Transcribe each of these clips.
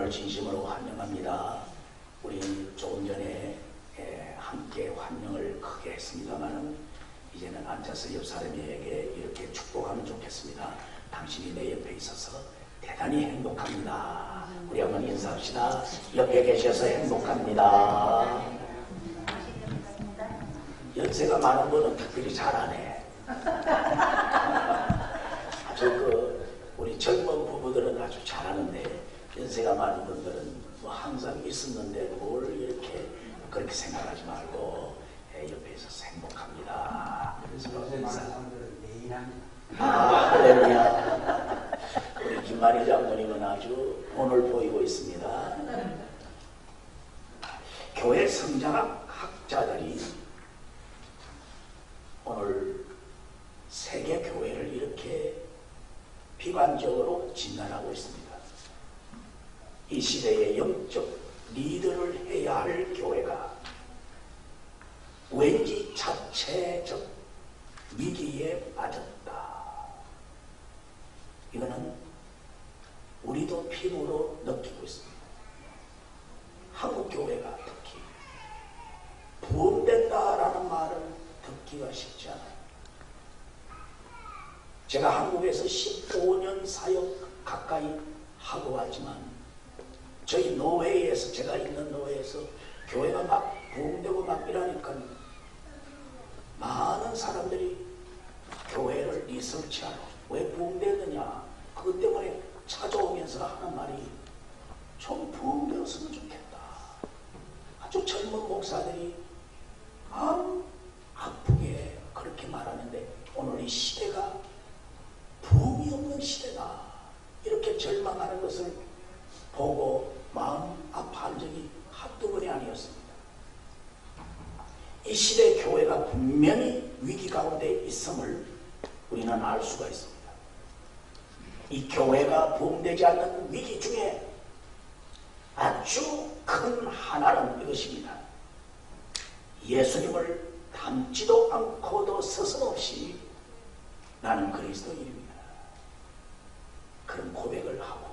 여러분을 진심으로 환영합니다. 우리 조금 전에 함께 환영을 크게 했습니다만 이제는 앉아서 옆 사람에게 이렇게 축복하면 좋겠습니다. 당신이 내 옆에 있어서 대단히 행복합니다. 우리 한번 인사합시다. 옆에 계셔서 행복합니다. 연세가 많은 분은 특별히 잘하네. 아주 우리 젊은 부부들은 아주 잘하는데 연세가 많은 분들은 뭐 항상 있었는데 뭘 이렇게 그렇게 생각하지 말고 옆에 있어서 행복합니다. 그래서 연세 많은 사람들은 매일 합니다. 할렐루야. 우리 김만희 장모님은 아주 본을 보이고 있습니다. 교회 성장학 학자들이 오늘 세계 교회를 이렇게 비관적으로 진단하고 있습니다. 이 시대의 영적 리더를 해야 할 교회가 왠지 자체적 위기에 빠졌다. 이거는 우리도 피부로 느끼고 있습니다. 한국 교회가 특히 부흥된다라는 말을 듣기가 쉽지 않아요. 제가 한국에서 15년 사역 가까이 하고 왔지만 저희 노회에서 제가 있는 노회에서 교회가 막 부흥되고 막 이러니까 많은 사람들이 교회를 리서치하러 왜 부흥되느냐 그것 때문에 찾아오면서 하는 말이 좀 부흥되었으면 좋겠다. 아주 젊은 목사들이 마음 아프게 그렇게 말하는데 오늘 이 시대가 부흥이 없는 시대다 이렇게 절망하는 것을 보고 마음 아파한 적이 한두 번이 아니었습니다. 이 시대 교회가 분명히 위기 가운데 있음을 우리는 알 수가 있습니다. 이 교회가 부흥되지 않는 위기 중에 아주 큰 하나는 이것입니다. 예수님을 닮지도 않고도 서슴없이 나는 그리스도인입니다. 그런 고백을 하고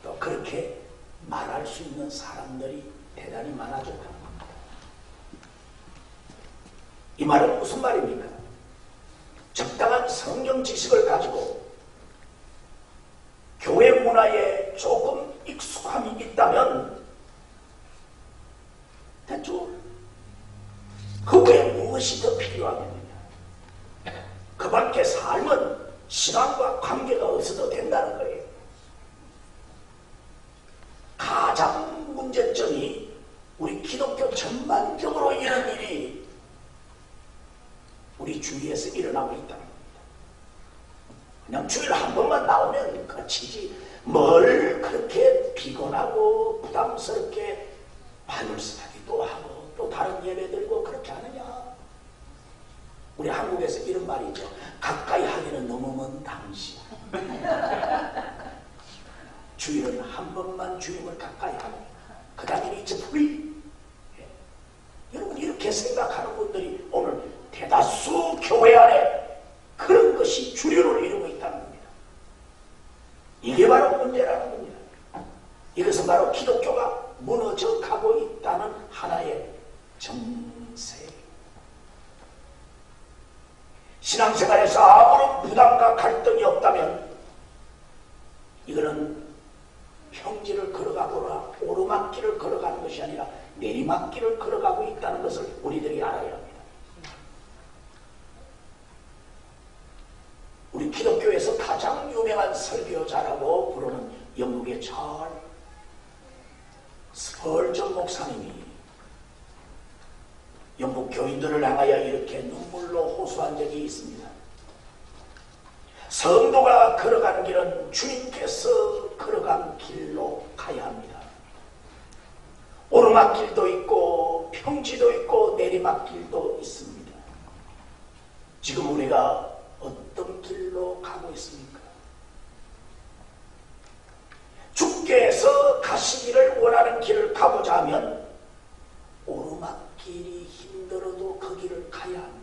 또 그렇게 말할 수 있는 사람들이 대단히 많아졌다는 겁니다. 이 말은 무슨 말입니까? 적당한 성경 지식을 가지고 교회 문화에 조금 익숙함이 있다면 대충 그 외에 무엇이 더 필요하겠느냐? 그 밖에 삶은 신앙과 관계가 없어도 된다는 거예요. 가장 문제점이 우리 기독교 전반적으로 이런 일이 우리 주위에서 일어나고 있다는 겁니다. 그냥 주일 한 번만 나오면 그치지 뭘 그렇게 피곤하고 부담스럽게 바이블 스터디도 하고 또 다른 예배 들고 그렇게 하느냐. 우리 한국에서 이런 말이 있죠. 가까이 하기는 너무 먼 당신. 주일은 한 번만 주님을 가까이 하고 그 다음에 이제 프리. 여러분 이렇게 생각하는 분들이 오늘 대다수 교회 안에 그런 것이 주류를 이루고 있다는 겁니다. 이게 바로 문제라는 겁니다. 이것은 바로 기독교가 무너져 가고 있다는 하나의 정세. 신앙생활에서 아무런 부담과 갈등이 없다면 이거는 평지를 걸어가거나 오르막길을 걸어가는 것이 아니라 내리막길을 걸어가고 있다는 것을 우리들이 알아야 합니다. 우리 기독교에서 가장 유명한 설교자라고 부르는 영국의 찰스 스펄전 목사님이 영국 교인들을 향하여 이렇게 눈물로 호소한 적이 있습니다. 성도가 걸어가는 길은 주님께서 걸어간 길로 가야 합니다. 오르막길도 있고 평지도 있고 내리막길도 있습니다. 지금 우리가 어떤 길로 가고 있습니까? 주께서 가시기를 원하는 길을 가고자 하면 오르막길이 힘들어도 그 길을 가야 합니다.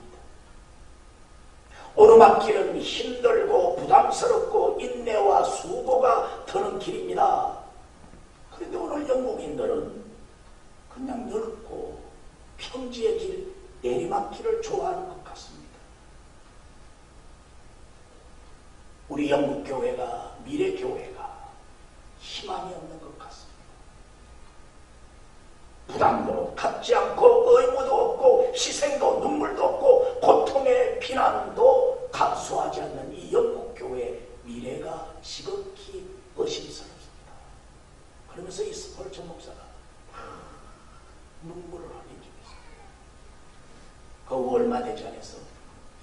오르막길은 힘들고 부담스럽고 인내와 수고가 드는 길입니다. 우리 영국교회가, 미래교회가 희망이 없는 것 같습니다. 부담도 갖지 않고 의무도 없고 희생도 눈물도 없고 고통의 비난도 감수하지 않는 이 영국교회의 미래가 지극히 의심스럽습니다. 그러면서 이 스펄전 목사가 눈물을 흘리고 있습니다. 그 얼마 되지 않아서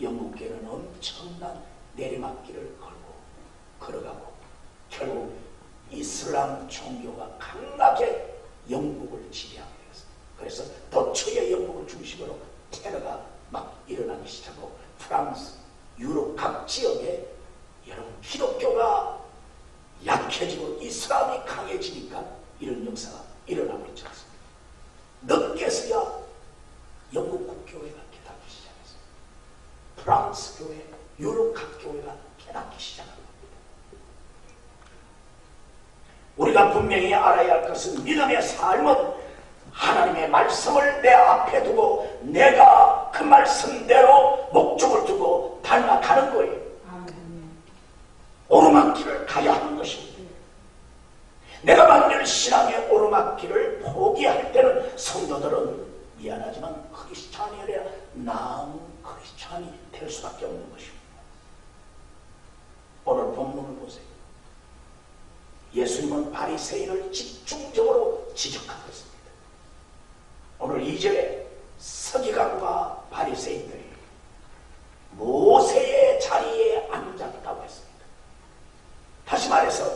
영국교회는 엄청난 내리막길을 걸어가고 결국 이슬람 종교가 강하게 영국을 지배하게 되었습니다. 그래서 도처의 영국을 중심으로 테러가 막 일어나기 시작하고 프랑스, 유럽 각 지역에 여러분 기독교가 약해지고 이슬람이 강해지니까 이런 역사가 일어나고 있지 않습니까? 늦게서야 영국 국교회가 깨닫기 시작했습니다. 프랑스 교회, 유럽 각 교회가 깨닫기 시작합니다. 우리가 분명히 알아야 할 것은 믿음의 삶은 하나님의 말씀을 내 앞에 두고 내가 그 말씀대로 목적을 두고 닮아가는 거예요. 오르막길을 가야 하는 것입니다. 내가 만일 신앙의 오르막길을 포기할 때는 성도들은 미안하지만 크리스찬이 아니라 나은 크리스찬이 될 수밖에 없는 것입니다. 오늘 본문을 보세요. 예수님은 바리새인을 집중적으로 지적하고 있습니다. 오늘 2절에 서기관과 바리새인들이 모세의 자리에 앉았다고 했습니다. 다시 말해서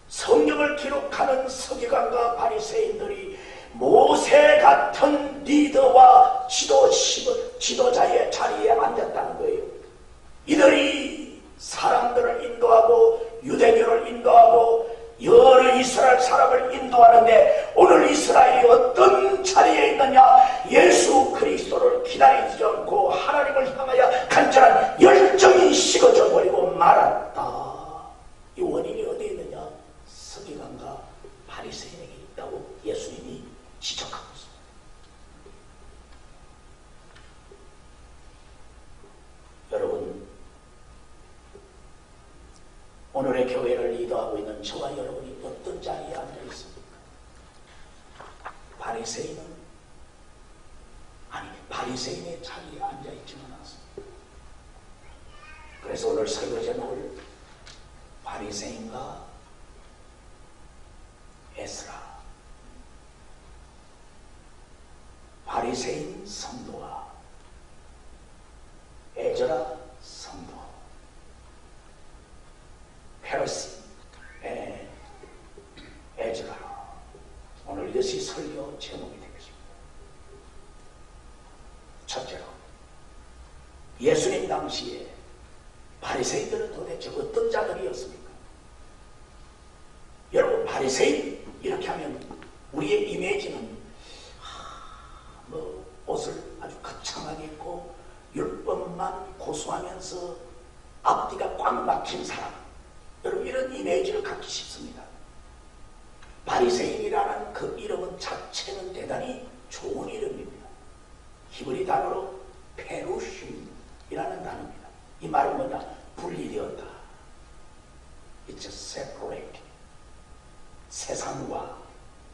성경을 기록하는 서기관과 바리새인들이 모세 같은 리더와 지도자의 자리에 앉았다는 거예요. 이들이 사람들을 인도하고 유대교를 인도하고 여러 이스라엘 사람을 인도하는데 오늘 이스라엘이 어떤 자리에 있느냐? 예수 그리스도를 기다리지 않고 하나님을 향하여 간절한 열정이 식어져 버리고 말았다. 이 원인이 어디에 있느냐? 서기관과 바리새인에게 있다고 예수님이 지적하고 있습니다. 여러분, 오늘의 교회를 리더하고 있는 저와 여러분이 어떤 자리에 앉아 있습니까? 바리새인의 자리에 앉아 있지는 않습니다. 그래서 오늘 설교 제목을 바리새인과 에스라, 바리새인 성도와 에즈라 성도, 헤르시, 에즈라. 오늘 이것이 설교 제목이 되겠습니다. 첫째로, 예수님 당시에 바리새인들은 도대체 어떤 자들이었습니까? 여러분, 바리새인 이렇게 하면 우리의 이미지는 옷을 아주 거창하게 입고 율법만 고수하면서 앞뒤가 꽉 막힌 사람, 여러분 이런 이미지를 갖기 쉽습니다. 바리새인이라는 그 이름은 자체는 대단히 좋은 이름입니다. 히브리 단어로 페루심이라는 단어입니다. 이 말은 뭐냐? 분리되었다. It's separate. 세상과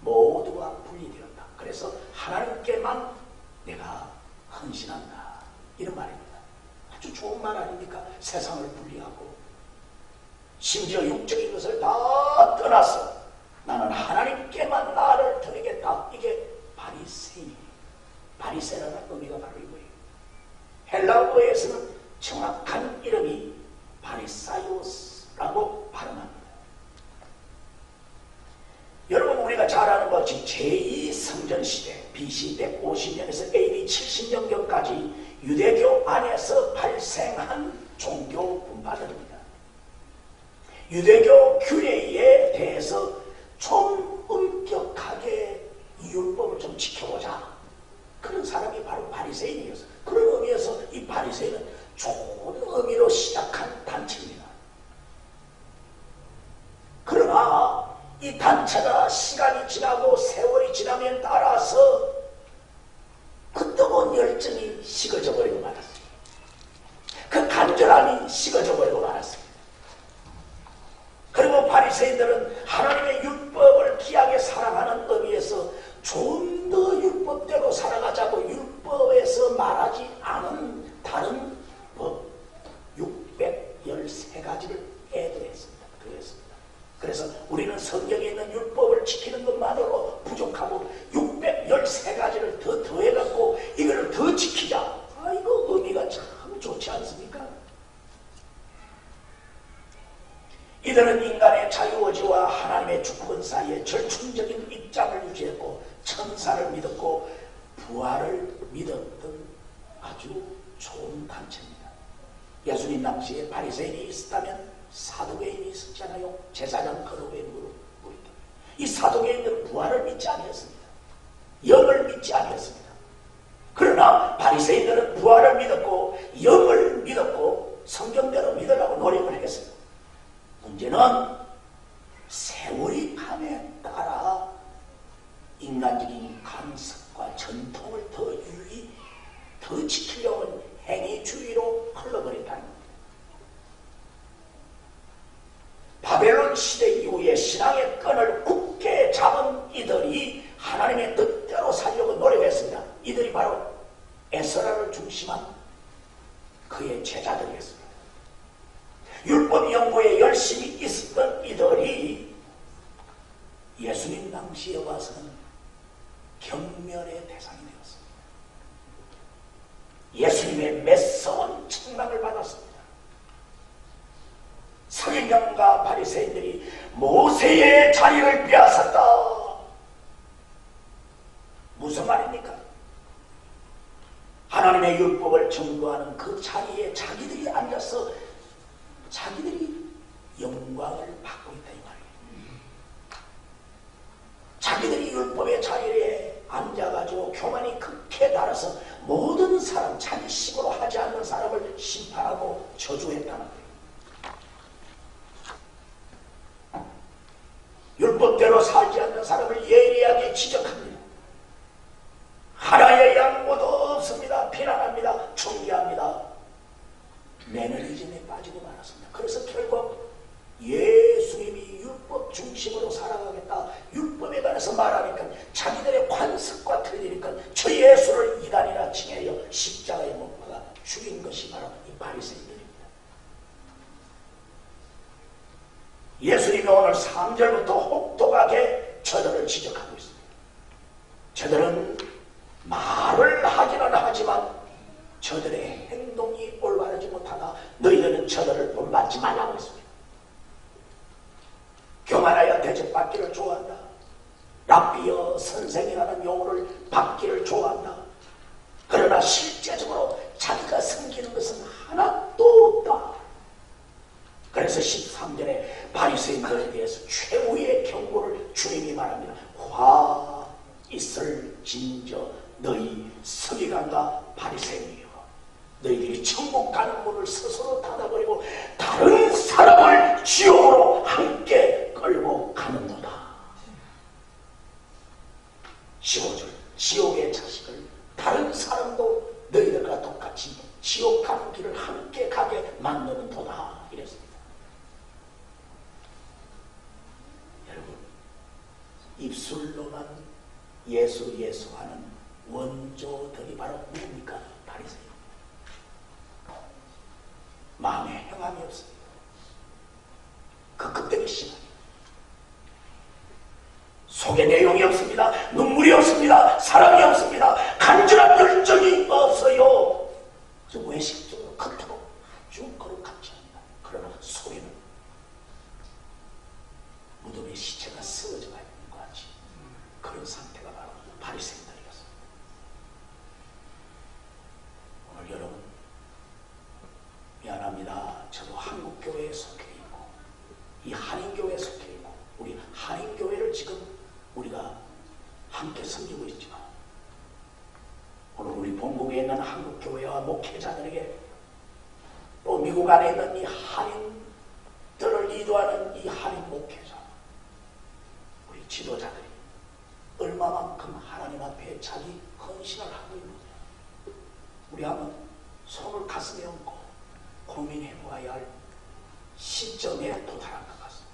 모두가 분리되었다. 그래서 하나님께만 내가 헌신한다. 이런 말입니다. 아주 좋은 말 아닙니까? 세상을 분리하고 심지어 육적인 것을 다 떠나서 나는 하나님께만 나를 드리겠다. 이게 바리새인이에요. 바리새라는 의미가 바로 이거예요. 헬라어에서는 정확한 이름이 바리사이오스라고 발음합니다. 여러분, 우리가 잘 아는 것이 제2성전시대 BC 150년에서 AD 70년경까지 유대교 안에서 발생한 종교 분파들입니다. 유대교 규례에 대해서 좀 엄격하게 율법을 좀 지켜보자. 그런 사람이 바로 바리새인이었어요. 그런 의미에서 이 바리새인은 좋은 의미로 시작한 단체입니다. 그러나 이 단체가 시간이 지나고 세월이 지나면 따라서 그 뜨거운 열정이 식어져 버리고 말았습니다. 그 간절함이 식어져 버리고 말았습니다. 바리새인들은 하나님의 율법을 귀하게 사랑하는 의미에서 좀 더 율법대로 살아가자고 율법에서 말하지 않은 다른 법 613가지를 애도했습니다. 더했습니다. 그래서 우리는 성경에 있는 율법을 지키는 것만으로 부족하고 613가지를 더 더해갖고 이거를 더 지키자. 이거 의미가 참 좋지 않습니까? 이들은 인간의 자유의지와 하나님의 주권 사이에 절충적인 입장을 유지했고 천사를 믿었고 부활을 믿었던 아주 좋은 단체입니다. 예수님 당시에 바리새인이 있었다면 사두개인이 있었잖아요. 제사장 거룩의 무리들. 이 사두개인들은 부활을 믿지 않았습니다. 영을 믿지 않았습니다. 그러나 바리새인들은 부활을 믿었고 영을 믿었고 성경대로 믿으라고 노력을 했습니다. 문제는 세월이 감에 따라 인간적인 관습과 전통을 더 지키려는 행위주의로 흘러버렸다는 겁니다. 바벨론 시대 이후에 신앙의 끈을 굳게 잡은 이들이 하나님의 뜻대로 살려고 노력했습니다. 이들이 바로 에스라를 중심한 그의 제자들이었습니다. 율법 연구에 열심히 있었던 이들이 예수님 당시에 와서는 경멸의 대상이 되었습니다. 예수님의 매서운 책망을 받았습니다. 서기관과 바리새인들이 모세의 자리를 빼앗았다. 무슨 말입니까? 하나님의 율법을 전거하는 그 자리에 자기들이 앉아서 자기들이 영광을 받고 있다 이 말이에요. 자기들이 율법의 자리에 앉아가지고 교만이 극해 달아서 모든 사람 자기 식으로 하지 않는 사람을 심판하고 저주했다는 거예요. 율법대로 살지 않는 사람을 예리하게 지적합니다. 하나의 양보도 없습니다. 비난합니다. 중계합니다. 매너리즘에 빠지고 말았습니다. 그래서 결국 예수님이 율법 중심으로 살아가겠다. 율법에 관해서 말하니까 자기들의 관습과 틀리니까 저 예수를 이단이라 칭해요. 십자가에 못 박아 죽인 것이 바로 이 바리새인들입니다. 예수님이 오늘 3절부터 혹독하게 저들을 지적하고 있습니다. 저들은 말을 하기는 하지만 저들의 행동이 올바르지 못하다. 너희들은 저들을 본받지 말라고 했습니다. 교만하여 대접받기를 좋아한다. 랍비여 선생이라는 용어를 받기를 좋아한다. 그러나 실제적으로 자기가 섬기는 것은 하나도 없다. 그래서 13절에 바리새인들에 대해서 최후의 경고를 주님이 말합니다. 화 있을 진저 너희 서기관과 바리새인이여, 너희들이 천국 가는 문을 스스로 닫아버리고 다른 사람을 지옥으로 함께 끌고 가는도다. 15절 지옥의 자식을 다른 사람도 너희들과 똑같이 지옥 가는 길을 함께 가게 만드는 도다 이랬습니다. 여러분, 입술로만 예수 하는 원조들이 바로 누굽니까? 바리새인. 마음에 행함이 없습니다. 급급되기 심합니다. 속에 내용이 없습니다. 눈물이 없습니다. 사랑이 없습니다. 간절한 열정이 없어요. 그래서 외식적으로 겉으로 아주 거룩하지 않다. 그러나 속에는 무덤에 시체가 쓰러져 있는 것 같이 그런 상태가 바로 바리새인들이었습니다. 오늘 여러분 미안합니다. 저도 한국교회에 속해 있고 이 한인교회에 속해 있고 우리 한인교회를 지금 우리가 함께 섬기고 있지만 오늘 우리 본국에 있는 한국교회와 목회자들에게 또 미국 안에 있는 이 한인들을 리드하는 이 한인 목회자 우리 지도자들이 얼마만큼 하나님 앞에 자기 헌신을 하고 있느냐 우리 한번 손을 가슴에 얹고 고민해 보아야 할 시점에 도달한 것 같습니다.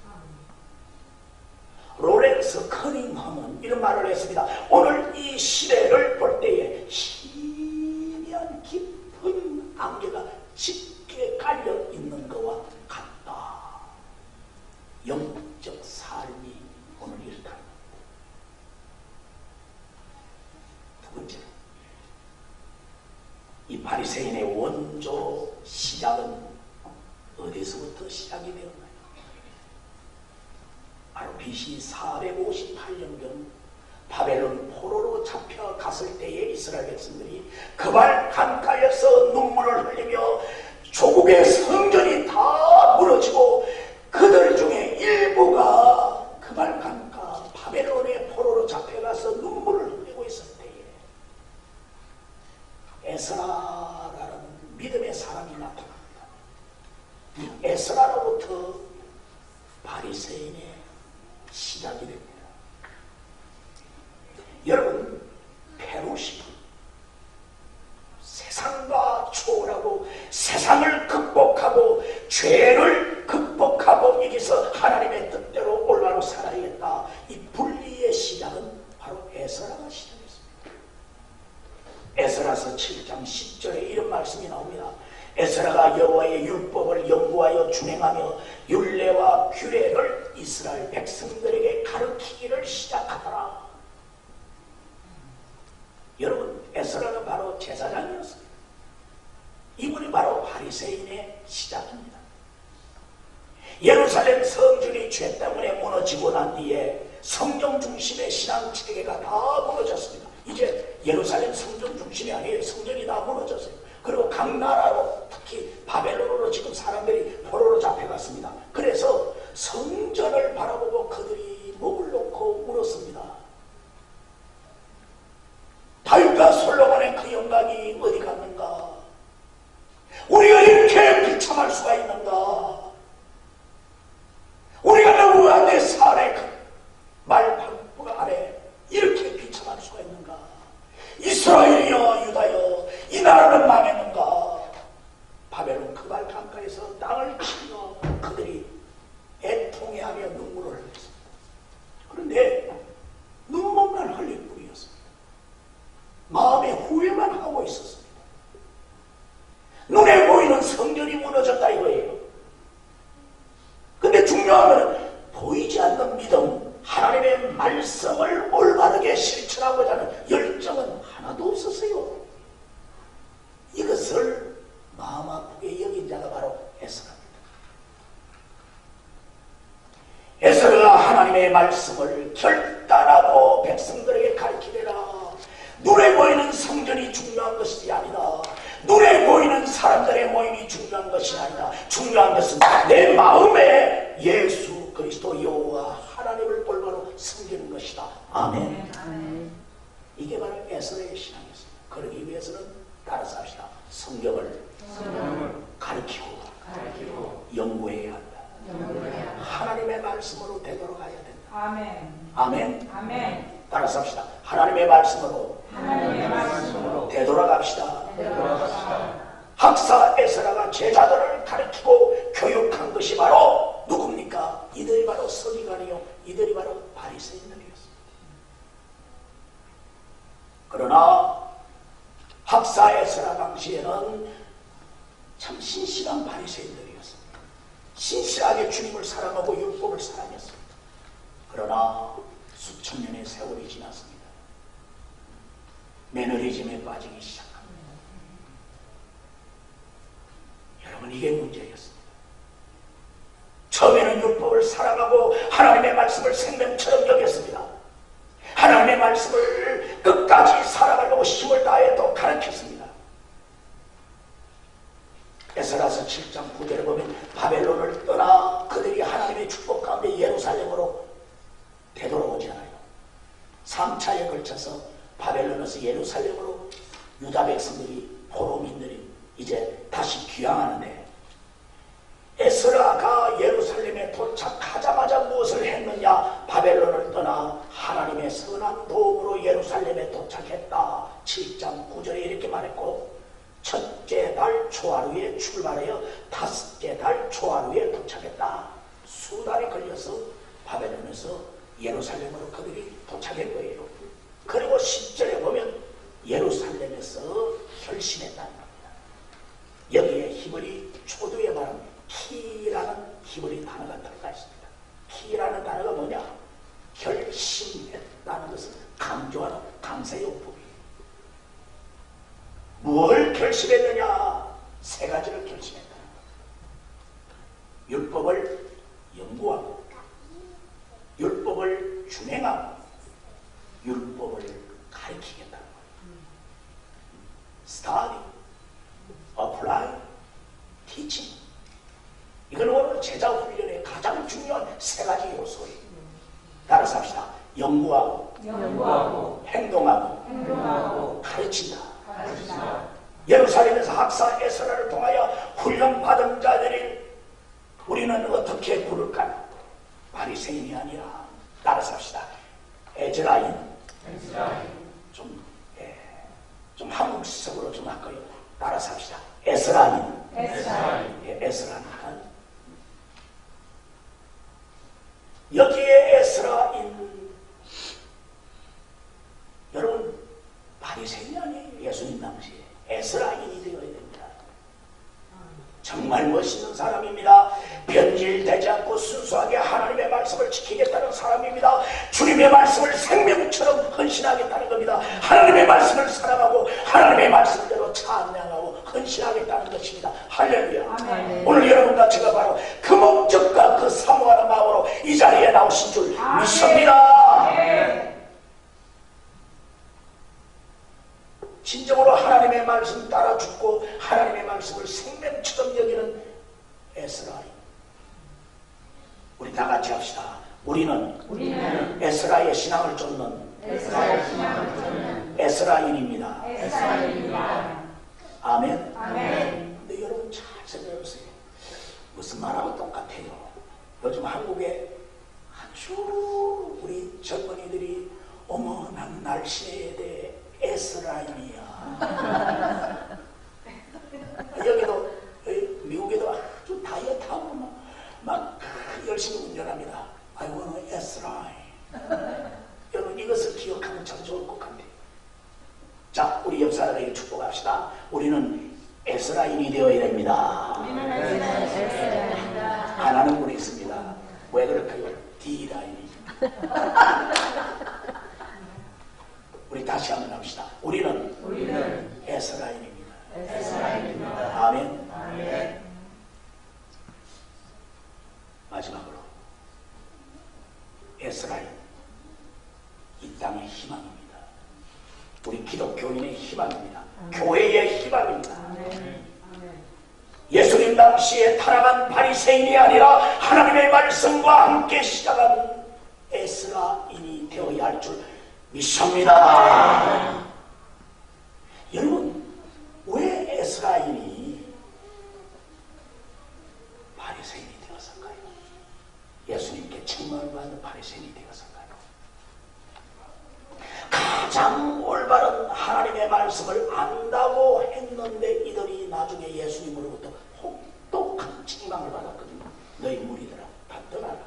그래서 커닝ham은 이런 말을 했습니다. 오늘 이 시대를 볼 때에 희미한 깊은 안개가 짙게 깔려 있는 것과 같다. 영적 삶이 오늘 이렇다. 두 번째, 이 바리새인의 원조 시작은 어디서부터 시작이 되었나요? 바로 BC 458년경 바벨론 포로로 잡혀갔을 때에 이스라엘 백성들이 그발 강가에서 눈물을 흘리며 조국의 성전이 다 무너지고 그들 중에 일부가 그발 강가 바벨론의 포로로 잡혀가서 눈물을 흘리고 있을 때에 에스라라는 믿음의 사람이 나타납니다. 이 에스라로부터 바리새인의 시작이 됩니다. 여러분, 페루시 세상과 초월하고 세상을 극복하고 죄를 극복하고 여기서 하나님의 뜻대로 올바로 살아야겠다. 이 분리의 시작은 바로 에스라가 시작했습니다. 에스라서 7장 10절에 이런 말씀이 나옵니다. 에스라가 여호와의 율법을 연구하여 준행하며 율례와 규례를 이스라엘 백성들에게 가르치기를 시작하더라. 여러분, 에스라는 바로 제사장이었습니다. 이분이 바로 바리새인의 시작입니다. 예루살렘 성전이 죄 때문에 무너지고 난 뒤에 성경 중심의 신앙 체계가 다 무너졌습니다. 이제 예루살렘 성전 중심이 아니에요. 성전이 다 무너졌어요. 그리고 각 나라로, 특히 바벨론으로 지금 사람들이 포로로 잡혀갔습니다. 그래서 성전을 바라보고 그들이 목을 놓고 울었습니다. 다윗과 솔로몬의 그 영광이 어디 갔는가? 우리가 이렇게 비참할 수가 있는가? 우리가 누구한테 살의 말방부 아래 이렇게 비참할 수가 있는가? 이스라엘이여 유다여 이 나라는 망했는가? 바벨론 그발 강가에서 땅을 치며 그들이 애통해하며 눈물을 흘렸습니다. 그런데 눈물만 흘릴 뿐이었습니다. 마음의 후회만 하고 있었습니다. 눈에 보이는 성전이 무너졌다 이거예요. 근데 중요한 것은 보이지 않는 믿음, 하나님의 말씀을 올바르게 실천하고자 하는 열정은 하나도 없었어요. 이것을 마음 아프게 여긴 자가 바로 에스라입니다. 에스라가 하나님의 말씀을 결단하고 백성들에게 가르치리라. 눈에 보이는 성전이 중요한 것이 아니다. 눈에 보이는 사람들의 모임이 중요한 것이 아니다. 중요한 것은 내 마음에 예수 그리스도 여호와 하나님을 올바로 섬기는 것이다. 아멘. 아멘. 이게 바로 에스라의 신앙이었습니다. 그러기 위해서는 따라서 합시다. 성경을 가르치고 연구해야 한다. 하나님의 말씀으로 되돌아가야 된다. 아멘. 아멘. 아멘. 따라서 합시다. 하나님의 말씀으로 되돌아갑시다. 학사 에스라가 제자들을 가르치고 교육한 것이 바로 누굽니까? 이들이 바로 서기관이요, 이들이 바로 바리새인들이었습니다. 그러나 학사 에스라 당시에는 참 신실한 바리새인들이었습니다. 신실하게 주님을 사랑하고 율법을 사랑했습니다. 그러나 수천 년의 세월이 지났습니다. 매너리즘에 빠지기 시작합니다. 여러분, 이게 문제였습니다. 처음에는 율법을 사랑하고 하나님의 말씀을 생명처럼 여겼습니다. 하나님의 말씀을 끝까지 살아가려고 힘을 다해 또 가르쳤습니다. 에스라서 7장 9절에 보면 바벨론을 떠나 그들이 하나님의 축복 가운데 예루살렘으로 되돌아오지 않아요. 3차에 걸쳐서 바벨론에서 예루살렘으로 유다 백성들이, 포로민들이 이제 다시 귀향하는데, 에스라가 예루살렘에 도착하자마자 무엇을 했느냐? 바벨론을 떠나 하나님의 선한 도움으로 예루살렘에 도착했다. 7장 9절에 이렇게 말했고, 첫째 달 초하루에 출발하여 다섯째 달 초하루에 도착했다. 수달이 걸려서 바벨론에서 예루살렘으로 그들이 도착할 거예요. 그리고 10절에 보면 예루살렘에서 결심했다는 겁니다. 여기에 히브리 초두에 말하는 키라는 히브리 단어가 들어가 있습니다. 키라는 단어가 뭐냐? 결심했다는 것을 강조하는 강세용법이에요. 뭘 결심했느냐? 세 가지를 결심했다는 거예요. 율법을 연구하고, 율법을 준행하고, 율법을 가르치겠다는 거예요. Study, apply, teaching. 이건 오늘 제자 훈련의 가장 중요한 세 가지 요소예요. 따라서 합시다. 연구하고, 행동하고, 가르친다. 예루살렘에서 학사 에스라를 통하여 훈련받은 자들이 우리는 어떻게 부를까요? 바리새인이 아니라, 따라서 합시다. 에즈라인. 좀 한국식으로 좀 할까요? 따라서 합시다. 에스라인. 에스라니까. 여기에 에스라인. 여러분, 바리새인이 아니에요. 예수님 당시에. 에스라인이 되어야 됩니다. 정말 멋있는 사람입니다. 변질되지 않고 순수하게 하나님의 말씀을 지키겠다는 사람입니다. 주님의 말씀을 생명처럼 헌신하겠다는 겁니다. 하나님의 말씀을 사랑하고 하나님의 말씀대로 찬양하고 헌신하겠다는 것입니다. 할렐루야. 아멘. 오늘 여러분과 제가 바로 그 목적과 그 사모하는 마음으로 이 자리에 나오신 줄 믿습니다. 아멘. 진정으로 하나님의 말씀 따라 죽고 하나님의 말씀을 생명처럼 여기는 에스라인. 우리 다 같이 합시다. 우리는 에스라의 신앙을 쫓는 에스라인입니다. 아멘. 근데 여러분 잘 생각해보세요. 무슨 말하고 똑같아요. 요즘 한국에 아주 우리 젊은이들이 어머 난 날씨에 대해 에스라인이야. 여기도 미국에도 아주 다이어트하고 막 열심히 운전합니다. I want 에스라인. 여러분 이것을 기억하면 참 좋을 것 같아요. 자, 우리 옆 사람에게 축복합시다. 우리는 에스라인이 되어야 됩니다. 하나는 분이 있습니다. 왜 그럴까요? D라인이. 우리 다시 한번 합시다. 우리는 에스라인입니다. 아멘. 마지막으로 에스라인, 이 땅의 희망입니다. 우리 기독교인의 희망입니다. 교회의 희망입니다. 예수님 당시에 타락한 바리새인이 아니라 하나님의 말씀과 함께 시작한 에스라인이 되어야 할 줄 믿습니다. 여러분, 왜 에스라인이 바리새인이 되었을까요? 예수님께 책망받는 바리새인이 되었을까요? 가장 올바른 하나님의 말씀을 안다고 했는데 이들이 나중에 예수님으로부터 혹독한 책망을 받았거든요. 너희 무리들아 다 떠나라.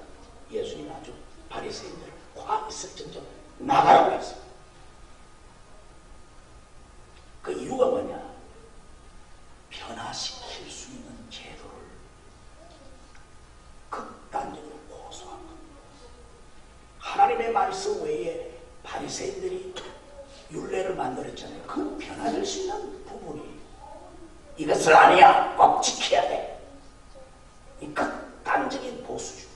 예수님 아주 바리새인들 화 있을정정 나가라고 했어요. 그 이유가 뭐냐? 변화시킬 수 있는 제도를 극단적으로 고수한 겁니다. 하나님의 말씀 외에 바리새인들이 율례를 만들었잖아요. 그 변화될 수 있는 부분이 이것을 아니야 꼭 지켜야 돼. 이 극단적인 보수주의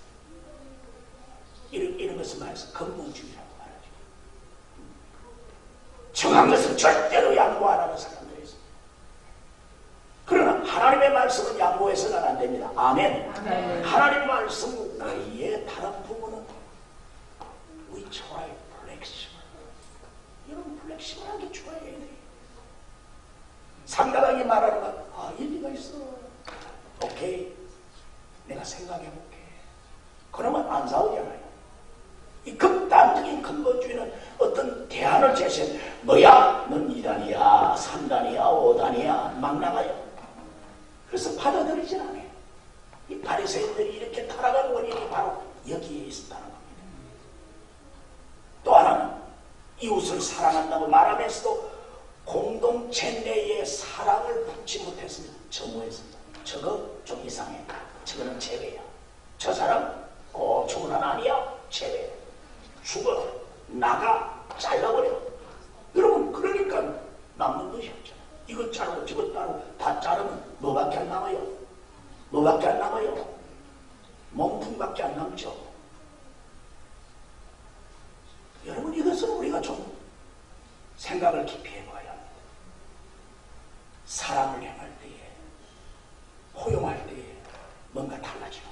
이런 것을 말해서 근본주의라고 말하죠. 정한 것은 절대로 양보 안 하는 사람들이 있습니다. 그러나 하나님의 말씀은 양보해서는 안 됩니다. 아멘. 하나님의 말씀 외에 다른 부분은 we try flexible. 이런 플렉시블하게 좋아해야 돼. 상당하게 말하는 건 일리가 있어. 오케이, 내가 생각해볼게. 그러면 안 싸우잖아요. 이 극단적인 근본주의는 어떤 대안을 제시해. 뭐야? 넌 2단이야 3단이야 5단이야 막 나가요. 그래서 받아들이질 않아요. 이 바리새인들이 이렇게 타락한 원인이 바로 여기에 있었다는 겁니다. 이웃을 사랑한다고 말하면서도 공동체 내에 사랑을 품지 못했으면 점호했습니다. 저거 좀 이상해. 저거는 제외야. 저 사람 좋은 한 아니야. 제외. 죽어. 나가. 잘라버려. 여러분 그러니까 남는 것이 없잖아. 이것 자르고 저것 자르고 다 자르면 뭐밖에 안 남아요? 뭐밖에 안 남아요? 몸통밖에 안 남죠. 여러분 이것은 우리가 좀 생각을 깊이 해봐야 합니다. 사랑을 행할 때에 포용할 때에 뭔가 달라지는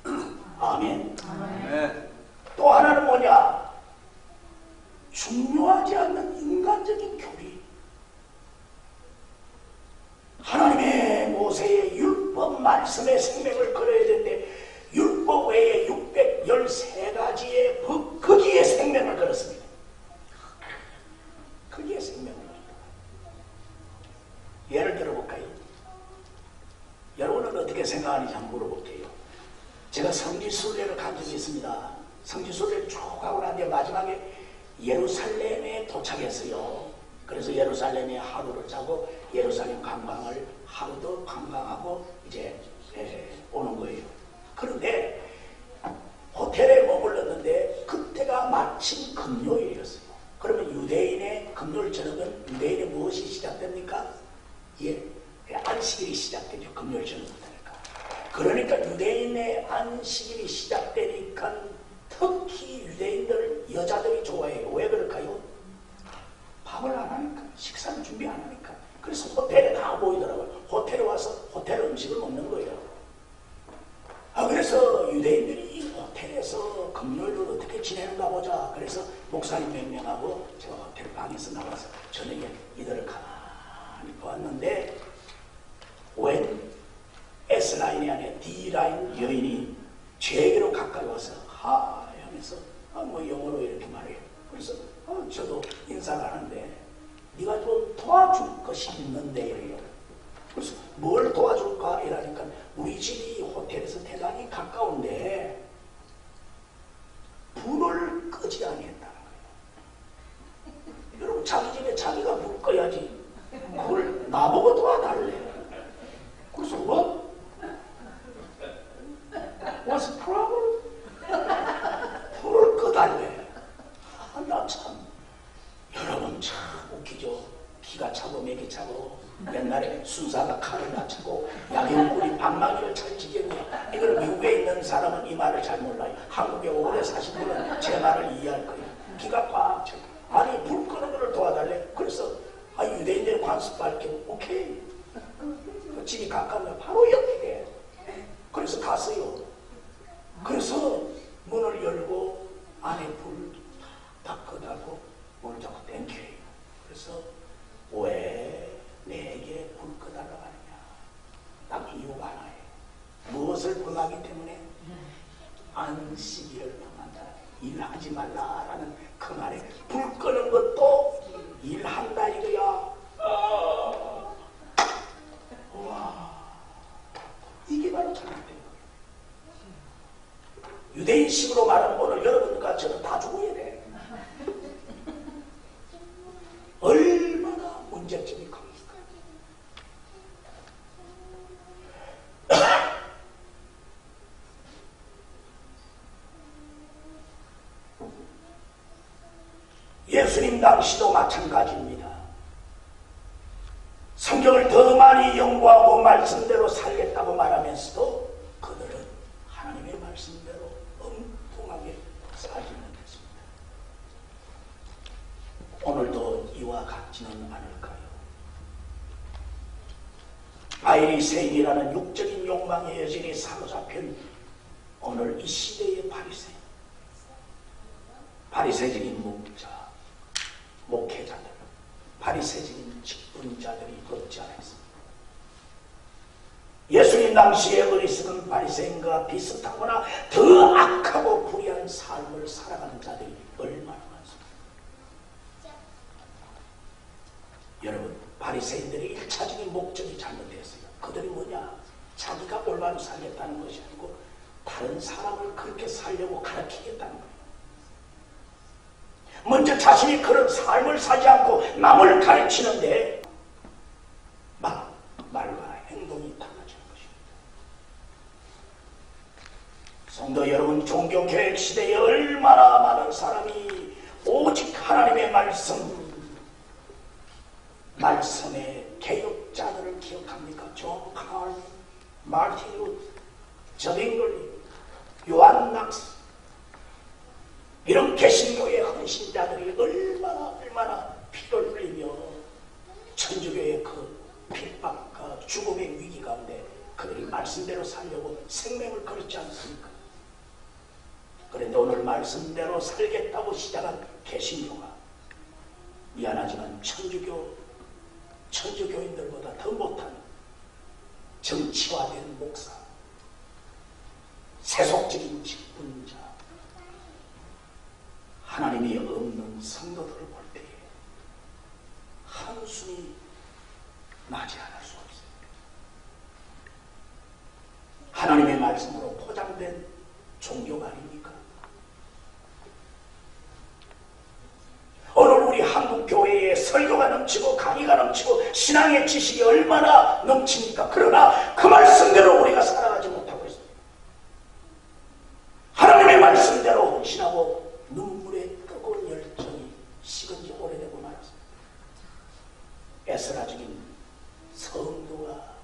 거예요. 아멘. 아멘. 또 하나는 뭐냐? 중요하지 않는 인간적인 교리. 하나님의 모세의 율법 말씀의 생명을 걸어야 되는데 율법 외에 613가지의 법 거기에 생명을 걸었습니다. 거기에 생명을 걸었습니다. 예를 들어볼까요? 여러분은 어떻게 생각하는지 한번 물어볼게요. 제가 성지순례를 간 적이 있습니다. 성지순례를 쭉 하고 난 뒤에 마지막에 예루살렘에 도착했어요. 그래서 예루살렘에 하루를 자고 예루살렘 관광을 하루 더 관광하고 이제 오는 거예요. 그런데 호텔에 머물렀는데 그때가 마침 금요일이었어요. 그러면 유대인의 금요일 저녁은 유대인의 무엇이 시작됩니까? 예, 안식일이 시작되죠. 금요일 저녁부터니까. 그러니까 유대인의 안식일이 시작되니까 특히 유대인들 여자들이 좋아해요. 왜 그럴까요? 밥을 안 하니까, 식사를 준비 안 하니까. 그래서 호텔에 다 모이더라고요. 호텔에 와서 호텔 음식을 먹는 거예요. 그래서 유대인들이 이 호텔에서 금요일을 어떻게 지내는가 보자. 그래서 목사님 몇 명하고 제가 호텔 방에서 나와서 저녁에 이들을 가만히 보았는데 웬 S라인이 아니라 D라인 여인이 제게로 가까이 와서 하이 하면서 뭐 영어로 이렇게 말해요. 그래서 저도 인사를 하는데 네가 좀 도와줄 것이 있는데 이래요. 그래서 뭘 도와줄까 이러니까 우리 집이 호텔에서 대단히 가까운데 불을 끄지 아니했다는 거예요. 여러분 자기 집에 자기가 불 꺼야지 그걸 나보고 도와달래. 그래서 what? What's the problem? 불을 꺼달래. 나 참 여러분 참 웃기죠. 기가 차고 맥이 차고 옛날에 순사가 칼을 맞추고 양형꾼이 방망이를 찰 지경이에요. 이걸 미국에 있는 사람은 이 말을 잘 몰라요. 한국에 오래 사신 분은 제 말을 이해할 거예요. 기가 꽉 차고 아니 불 끄는 거를 도와달래. 그래서 유대인들의 관습 밝히고 오케이. 집이 가까우면 바로 옆에. 그래서 갔어요. 그래서 문을 열고 안에 불 다 끄다고 문을 자꾸 땡겨요. 그래서 왜 내게 불 끄달라고 하느냐. 딱 이유가 하나예요. 무엇을 범하기 때문에? 안식일을 범한다. 일하지 말라라는 그 말에 불 끄는 것도 일한다 이거야. 와, 이게 바로 잘못된 거예요. 유대인식으로 말하면 오늘 여러분과 저는 다 죽어야 돼. 얼마나 문제점이 큽니까? 예수님 당시도 마찬가지입니다. 성경을 더 많이 연구하고 말씀대로 살겠다고 말하면서도 그들은 하나님의 말씀대로 엉뚱하게 살지 못했습니다. 오늘도 이와 같지는 않을까요? 바리새인이라는 육적인 욕망의 여진이 사로잡힌 오늘 이 시대의 바리새적인 목자, 목회자들, 바리새적인 직분자들이 없지 않아 있습니다. 예수님 당시의 어리석은 바리새인과 비슷하거나 더 악하고 불의한 삶을 살아가는 자들이 얼마나 많습니까? 여러분, 바리새인들의 1차적인 목적이 잘못되었어요. 그들이 뭐냐? 자기가 올바로 살겠다는 것이 아니고 다른 사람을 그렇게 살려고 가르치겠다는 거예요. 먼저 자신이 그런 삶을 살지 않고 남을 가르치는데 말과 행동이 달라지는 것입니다. 성도 여러분, 종교개혁 시대에 얼마나 많은 사람이 오직 하나님의 말씀의 개혁자들을 기억합니까? 존 칼, 마틴 루터, 저빙글리, 요한 낙스, 이런 개신교의 헌신자들이 얼마나 피를 흘리며 천주교의 그 핍박과 죽음의 위기 가운데 그들이 말씀대로 살려고 생명을 걸었지 않습니까? 그런데 오늘 말씀대로 살겠다고 시작한 개신교가 미안하지만 천주교인들보다 더 못한 정치화된 목사, 세속적인 직분자, 하나님이 없는 성도들을 볼 때에 한숨이 나지 않을 수 없어요. 하나님의 말씀으로 포장된 종교가 아닙니까? 오늘 우리 한국 교회에 설교가 넘치고 강의가 넘치고 신앙의 지식이 얼마나 넘칩니까? 그러나 그 말씀대로 우리가 살아가지 못하고 있습니다. 하나님의 말씀대로 헌신하고 눈물의 뜨거운 열정이 식은 지 오래되고 말았습니다. 에스라적인 성도가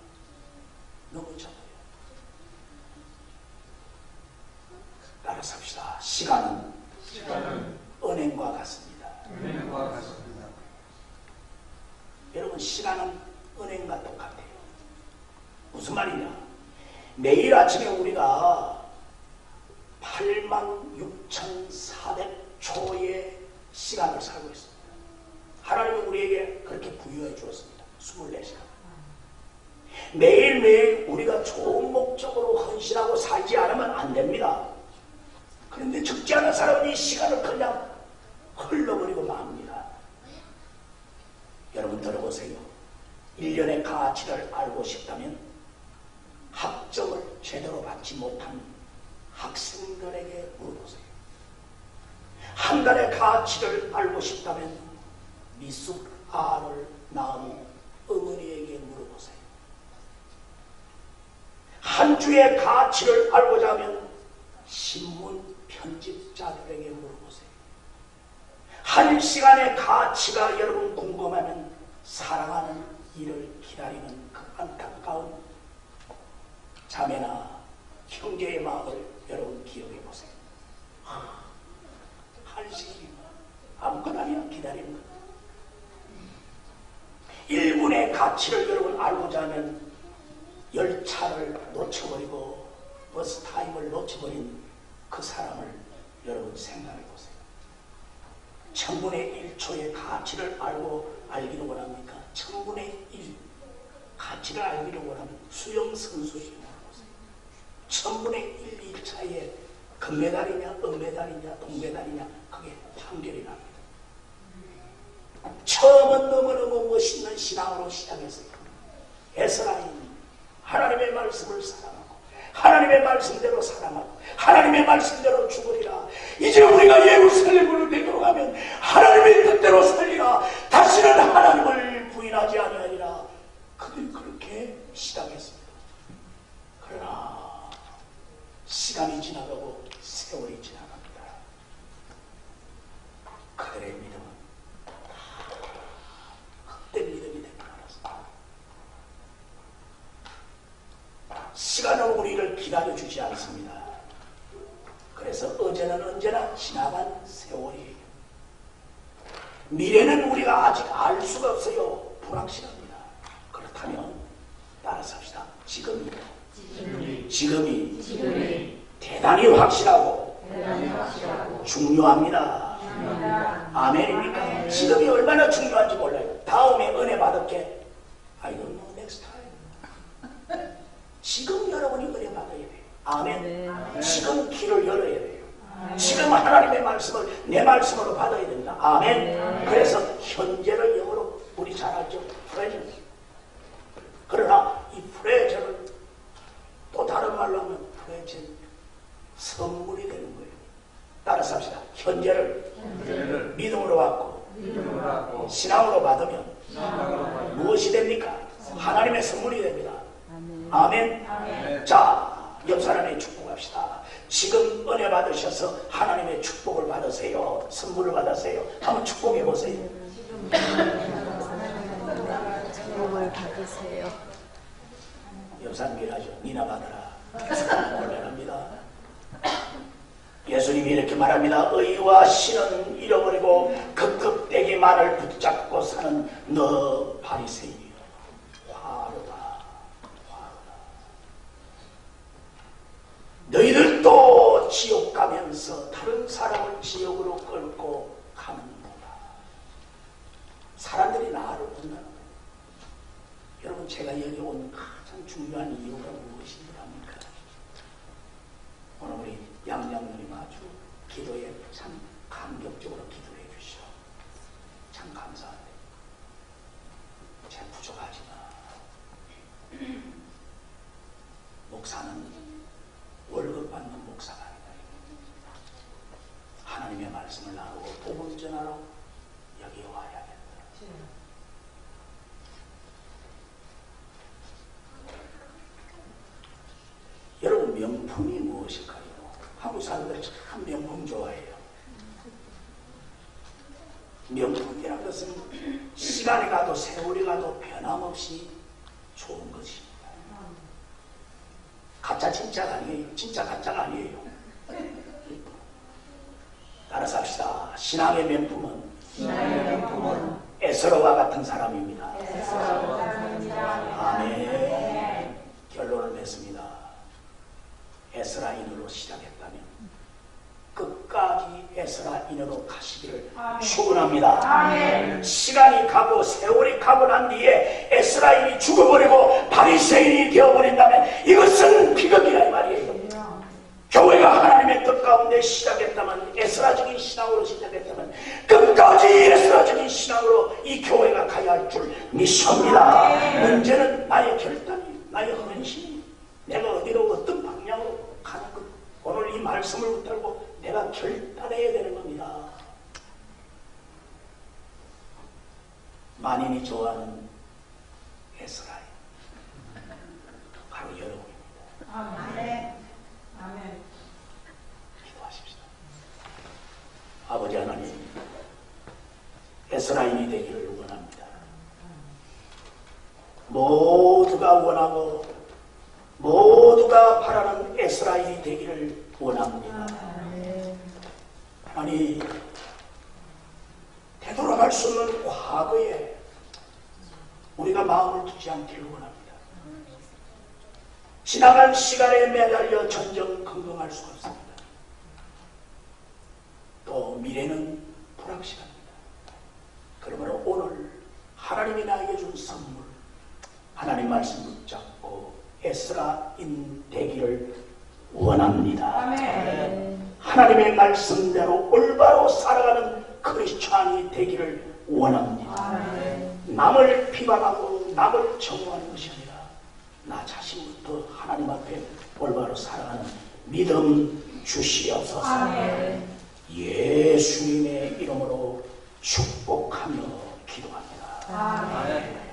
너무 적어요. 따라서 합시다. 시간은 은행과 같습니다. 여러분, 시간은 은행과 똑같아요. 무슨 말이냐? 매일 아침에 우리가 86,400초의 시간을 살고 있습니다. 하나님은 우리에게 그렇게 부여해 주었습니다. 24시간. 매일매일 우리가 좋은 목적으로 헌신하고 살지 않으면 안 됩니다. 그런데 적지 않은 사람은 이 시간을 그냥 흘러버리고 맙니다. 여러분 들어보세요. 1년의 가치를 알고 싶다면 학점을 제대로 받지 못한 학생들에게 물어보세요. 한 달의 가치를 알고 싶다면 미숙 알을 낳은 어머니에게 물어보세요. 한 주의 가치를 알고자 하면 신문 편집자들에게 물어보세요. 한 시간의 가치가 여러분 궁금하면 사랑하는 일을 기다리는 그 안타까운 자매나 형제의 마음을 여러분 기억해 보세요. 한 시간이 아무것도 아니야. 기다리는 것. 1분의 가치를 여러분 알고자 하면 열차를 놓쳐버리고 버스 타임을 놓쳐버린 그 사람을 여러분 생각해 보세요. 1000분의 1초의 가치를 알기를 원합니까? 1000분의 1 가치를 알기를 원하면 수영선수에게 물어보세요. 1000분의 1, 2차에 금메달이냐 은메달이냐 동메달이냐 그게 판결이 납니다. 처음은 너무너무 멋있는 신앙으로 시작했어요. 에스라인 하나님의 말씀을 사랑하고 하나님의 말씀대로 사랑하고 하나님의 말씀대로 죽으리라. 이제 우리가 예루살렘으로 되돌아가면 하나님의 뜻대로 살리라. 다시는 하나님을 부인하지 아니하리라. 그들이 그렇게 시작했습니다. 그러나 시간이 지나가고 세월이 지나갑니다. 그들의 믿음은 헛된 믿음이 되고 말았습니다. 시간은 우리를 기다려주지 않습니다. 그래서 어제는 언제나 지나간 세월이에요. 미래는 우리가 아직 알 수가 없어요. 불확실합니다. 그렇다면 따라서 합시다. 지금이 대단히 확실하고 중요합니다. 아멘입니까? 지금이 얼마나 중요한지 몰라요. 다음에 은혜 받을게. I don't know next time. 지금 여러분이 은혜 받아야 돼요. 아멘. 지금 길을 열어야 돼요. 지금 하나님의 말씀을 내 말씀으로 받아야 됩니다. 아멘. 그래서 현재를 영어로 우리 잘 알죠? 프레젠트. 그러나 이 프레젠을 또 다른 말로 하면 프레젠트 선물이 되는 거예요. 따라서 합시다. 현재를 믿음으로 받고 신앙으로 받으면 무엇이 됩니까? 하나님의 선물이 됩니다. 아멘. 자, 옆 사람의 축복합시다. 지금 은혜 받으셔서 하나님의 축복을 받으세요. 선물을 받으세요. 한번 축복해 보세요. 축복을 받으세요. 옆 사람 일하죠. 니나 받아라. 곤란합니다. 예수님이 이렇게 말합니다. 의와 신은 잃어버리고 급급되기만을 붙잡고 사는 너 바리새인이여, 화로다. 너희들도 지옥 가면서 다른 사람을 지옥으로 끌고 가는구나. 사람들이 나를 본다는 거예요. 여러분, 제가 여기 온 가장 중요한 이유가 무엇입니까? 오늘 우리 양양누님 아주 기도에 참 감격적으로 기도해 주시오. 참 감사한데 제가 부족하지만 목사는 월급 받는 목사가 아니다. 하나님의 말씀을 나누고 복음 전하러 여기 와야겠다. 여러분, 명품이 무엇일까요? 한국 사람들 참 명품 좋아해요. 명품이라는 것은 시간이 가도 세월이 가도 변함없이 좋은 것입니다. 가짜 진짜가 아니에요. 진짜 가짜가 아니에요. 따라서 합시다. 신앙의 명품은 에스라와 같은 사람입니다. 아멘. 결론을 맺습니다. 에스라인으로 시작했다면 끝까지 에스라인으로 가시기를 축원합니다. 시간이 가고 세월이 가고 난 뒤에 에스라인이 죽어버리고 바리새인이 되어버린다면 이것은 비극이라 이 말이에요. 교회가 하나님의 뜻 가운데 시작했다면, 에스라적인 신앙으로 시작했다면 끝까지 에스라적인 신앙으로 이 교회가 가야 할 줄 믿습니다. 문제는 나의 결단이, 나의 헌신이, 내가 어디로 어떤 방향으로 가는 것. 오늘 이 말씀을 붙들고 내가 결단해야 되는 겁니다. 만인이 좋아하는 에스라인, 바로 여러분입니다. 아멘. 기도하십시다. 아버지 하나님, 에스라인이 되기를 원합니다. 모두가 원하고 모두가 바라는 에스라인이 되기를 원합니다. 하나님, 되돌아갈 수 없는 과거에 우리가 마음을 두지 않기를 원합니다. 지나간 시간에 매달려 전전긍긍할 수가 없습니다. 또 미래는 불확실합니다. 그러므로 오늘 하나님이 나에게 준 선물, 하나님 말씀 붙잡고 에스라인 되기를 원합니다. 아멘. 하나님의 말씀대로 올바로 살아가는 크리스찬이 되기를 원합니다. 아멘. 남을 비방하고 남을 정오하는 것이 아니라 나 자신부터 하나님 앞에 올바로 살아가는 믿음 주시옵소서. 아멘. 예수님의 이름으로 축복하며 기도합니다. 아멘.